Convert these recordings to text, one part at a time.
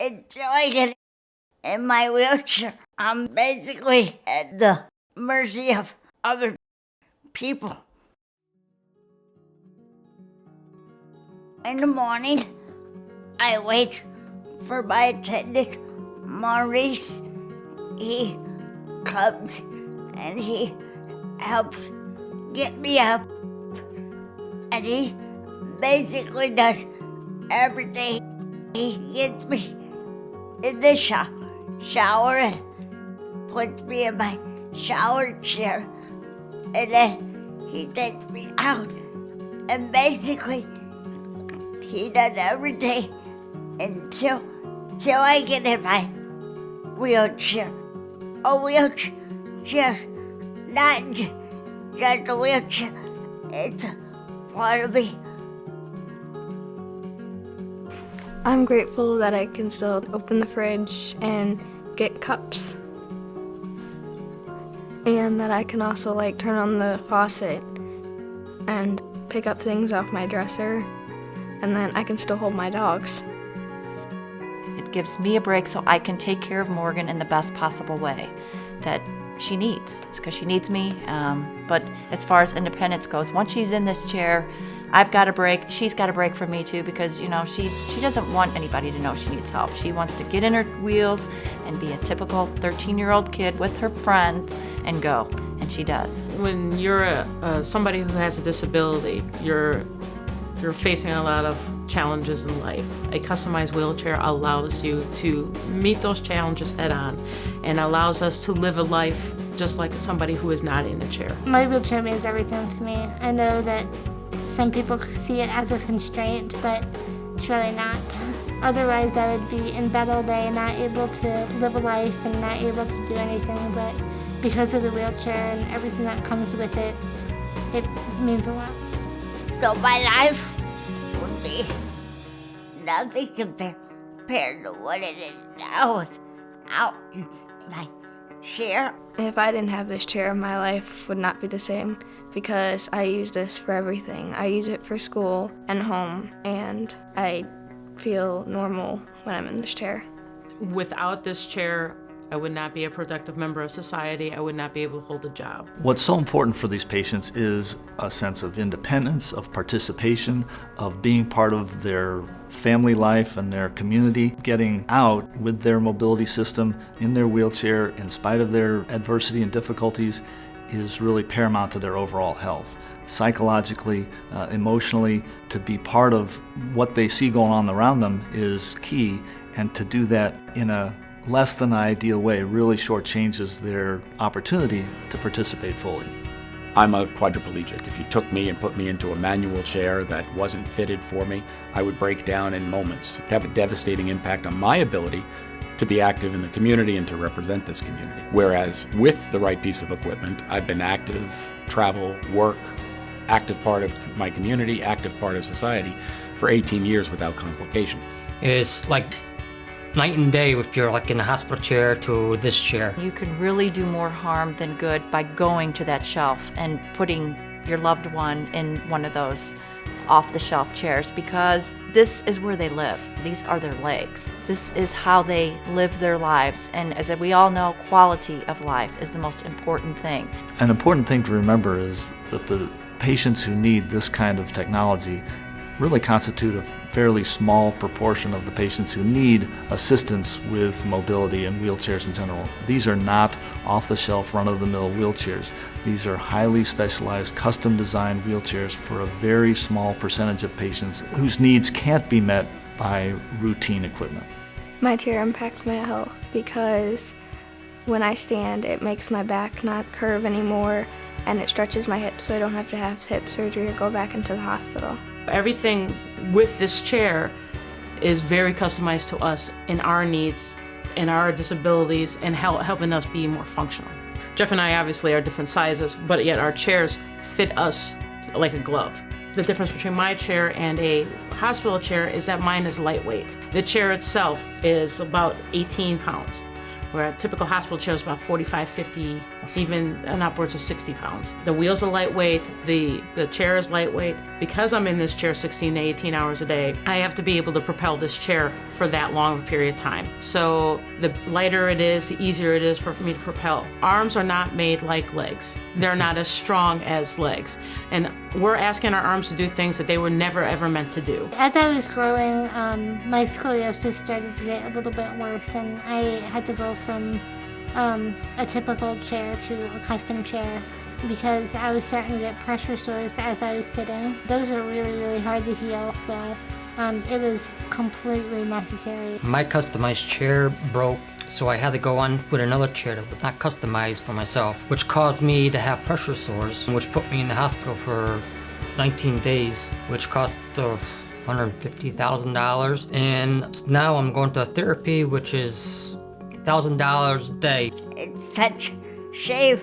until I get in my wheelchair. I'm basically at the mercy of other people. In the morning, I wait for my attendant, Maurice. He comes and he helps get me up. And he basically does everything. He gets me in the shower and puts me in my shower chair. And then he takes me out. And basically, he does everything until I get in my wheelchair. A wheelchair, not just a wheelchair, it's part of me. I'm grateful that I can still open the fridge and get cups. And that I can also turn on the faucet and pick up things off my dresser. And then I can still hold my dogs. It gives me a break so I can take care of Morgan in the best possible way that she needs. It's because she needs me. But as far as independence goes, once she's in this chair, I've got a break. She's got a break from me too, because she doesn't want anybody to know she needs help. She wants to get in her wheels and be a typical 13-year-old kid with her friends and go, and she does. When you're somebody who has a disability, you're facing a lot of challenges in life. A customized wheelchair allows you to meet those challenges head on and allows us to live a life just like somebody who is not in a chair. My wheelchair means everything to me. I know that some people see it as a constraint, but it's really not. Otherwise, I would be in bed all day, not able to live a life and not able to do anything, but because of the wheelchair and everything that comes with it, it means a lot. So my life would be nothing compared to what it is now without my chair. If I didn't have this chair, my life would not be the same because I use this for everything. I use it for school and home, and I feel normal when I'm in this chair. Without this chair, I would not be a productive member of society. I would not be able to hold a job. What's so important for these patients is a sense of independence, of participation, of being part of their family life and their community, getting out with their mobility system in their wheelchair in spite of their adversity and difficulties is really paramount to their overall health. Psychologically, emotionally, to be part of what they see going on around them is key, and to do that in a less than ideal way really shortchanges their opportunity to participate fully. I'm a quadriplegic. If you took me and put me into a manual chair that wasn't fitted for me, I would break down in moments. It'd have a devastating impact on my ability to be active in the community and to represent this community. Whereas with the right piece of equipment, I've been active, travel, work, active part of my community, active part of society for 18 years without complication. It's like night and day if you're in a hospital chair to this chair. You can really do more harm than good by going to that shelf and putting your loved one in one of those off-the-shelf chairs, because this is where they live. These are their legs. This is how they live their lives. And as we all know, quality of life is the most important thing. An important thing to remember is that the patients who need this kind of technology really constitute a fairly small proportion of the patients who need assistance with mobility and wheelchairs in general. These are not off-the-shelf, run-of-the-mill wheelchairs. These are highly specialized, custom-designed wheelchairs for a very small percentage of patients whose needs can't be met by routine equipment. My chair impacts my health because when I stand, it makes my back not curve anymore, and it stretches my hips so I don't have to have hip surgery or go back into the hospital. Everything with this chair is very customized to us and our needs and our disabilities and helping us be more functional. Jeff and I obviously are different sizes, but yet our chairs fit us like a glove. The difference between my chair and a hospital chair is that mine is lightweight. The chair itself is about 18 pounds, where a typical hospital chair is about 45, 50, even and upwards of 60 pounds. The wheels are lightweight, the chair is lightweight. Because I'm in this chair 16 to 18 hours a day, I have to be able to propel this chair for that long of a period of time. So the lighter it is, the easier it is for me to propel. Arms are not made like legs. They're not as strong as legs. And we're asking our arms to do things that they were never ever meant to do. As I was growing, my scoliosis started to get a little bit worse, and I had to go from a typical chair to a custom chair because I was starting to get pressure sores as I was sitting. Those are really, really hard to heal, so it was completely necessary. My customized chair broke, so I had to go on with another chair that was not customized for myself, which caused me to have pressure sores, which put me in the hospital for 19 days, which cost $150,000. And now I'm going to therapy, which is $1,000 a day. It's such shame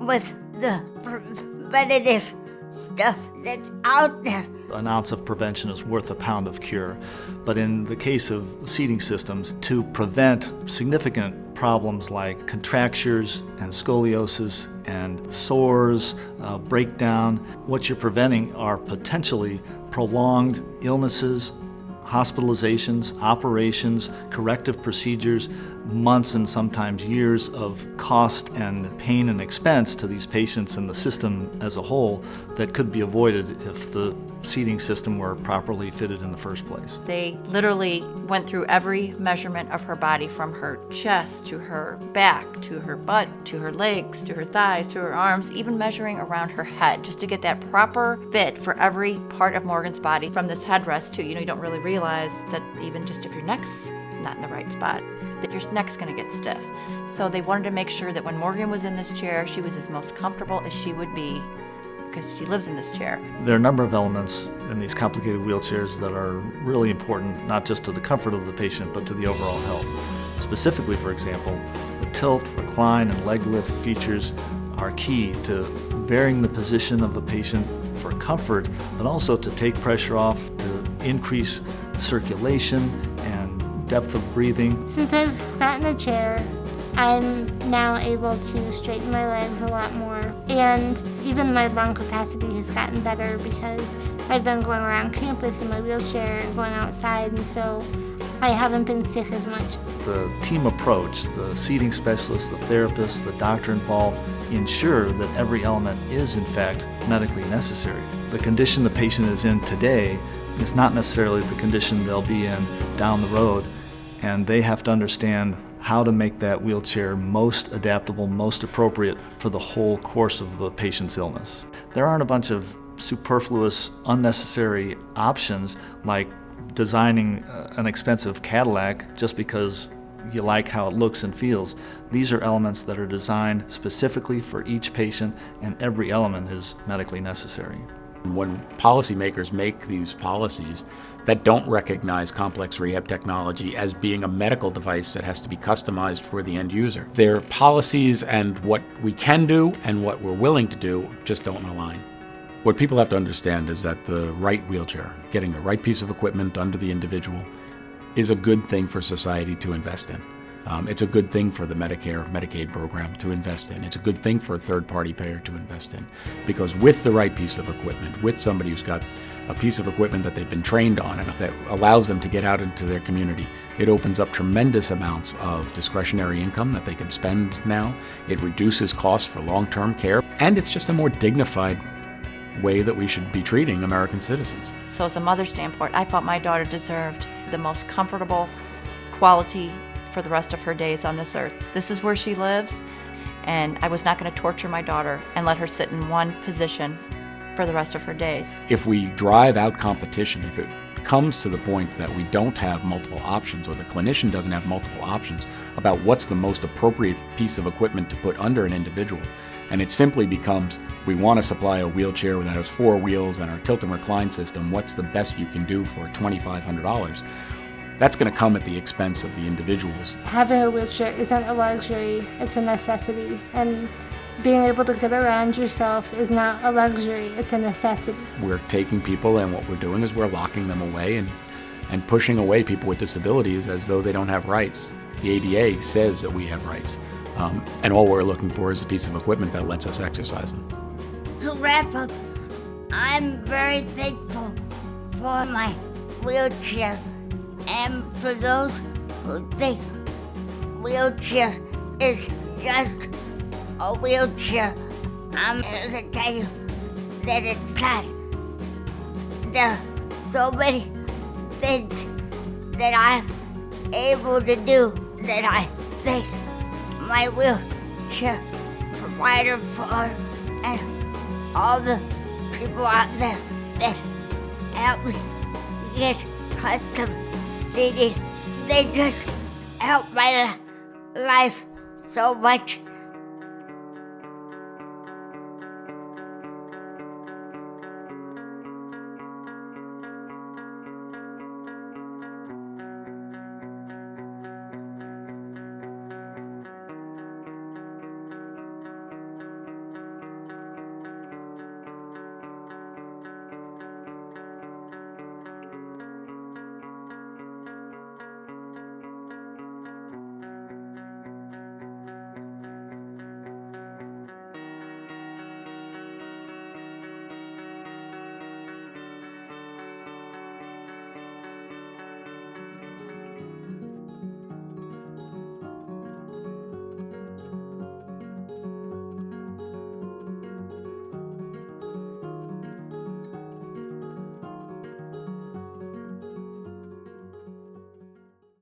with the preventative stuff that's out there. An ounce of prevention is worth a pound of cure. But in the case of seating systems, to prevent significant problems like contractures and scoliosis and sores, breakdown, what you're preventing are potentially prolonged illnesses, hospitalizations, operations, corrective procedures, months and sometimes years of cost and pain and expense to these patients and the system as a whole that could be avoided if the seating system were properly fitted in the first place. They literally went through every measurement of her body, from her chest to her back to her butt to her legs to her thighs to her arms, even measuring around her head, just to get that proper fit for every part of Morgan's body, from this headrest to, you don't really realize that even just if your neck's not in the right spot, that your neck's going to get stiff. So they wanted to make sure that when Morgan was in this chair, she was as most comfortable as she would be, because she lives in this chair. There are a number of elements in these complicated wheelchairs that are really important, not just to the comfort of the patient, but to the overall health. Specifically, for example, the tilt, recline, and leg lift features are key to varying the position of the patient for comfort, but also to take pressure off, to increase circulation and depth of breathing. Since I've gotten a chair, I'm now able to straighten my legs a lot more, and even my lung capacity has gotten better because I've been going around campus in my wheelchair and going outside, and so I haven't been sick as much. The team approach, the seating specialist, the therapist, the doctor involved, ensure that every element is in fact medically necessary. The condition the patient is in today is not necessarily the condition they'll be in down the road, and they have to understand how to make that wheelchair most adaptable, most appropriate for the whole course of the patient's illness. There aren't a bunch of superfluous, unnecessary options like designing an expensive Cadillac just because you like how it looks and feels. These are elements that are designed specifically for each patient, and every element is medically necessary. When policymakers make these policies that don't recognize complex rehab technology as being a medical device that has to be customized for the end user, their policies and what we can do and what we're willing to do just don't align. What people have to understand is that the right wheelchair, getting the right piece of equipment under the individual, is a good thing for society to invest in. It's a good thing for the Medicare, Medicaid program to invest in. It's a good thing for a third-party payer to invest in. Because with the right piece of equipment, with somebody who's got a piece of equipment that they've been trained on and that allows them to get out into their community, it opens up tremendous amounts of discretionary income that they can spend now. It reduces costs for long-term care, and it's just a more dignified way that we should be treating American citizens. So as a mother's standpoint, I felt my daughter deserved the most comfortable quality for the rest of her days on this earth. This is where she lives, and I was not going to torture my daughter and let her sit in one position for the rest of her days. If we drive out competition, if it comes to the point that we don't have multiple options, or the clinician doesn't have multiple options about what's the most appropriate piece of equipment to put under an individual, and it simply becomes, we want to supply a wheelchair that has 4 wheels and our tilt and recline system, what's the best you can do for $2,500? That's going to come at the expense of the individuals. Having a wheelchair isn't a luxury, it's a necessity. And being able to get around yourself is not a luxury, it's a necessity. We're taking people, and what we're doing is we're locking them away and pushing away people with disabilities as though they don't have rights. The ADA says that we have rights, and all we're looking for is a piece of equipment that lets us exercise them. To wrap up, I'm very thankful for my wheelchair and for those who think wheelchair is just a wheelchair. I'm here to tell you that it's not. There are so many things that I'm able to do that I thank my wheelchair provider for, and all the people out there that help me get custom seating. They just help my life so much.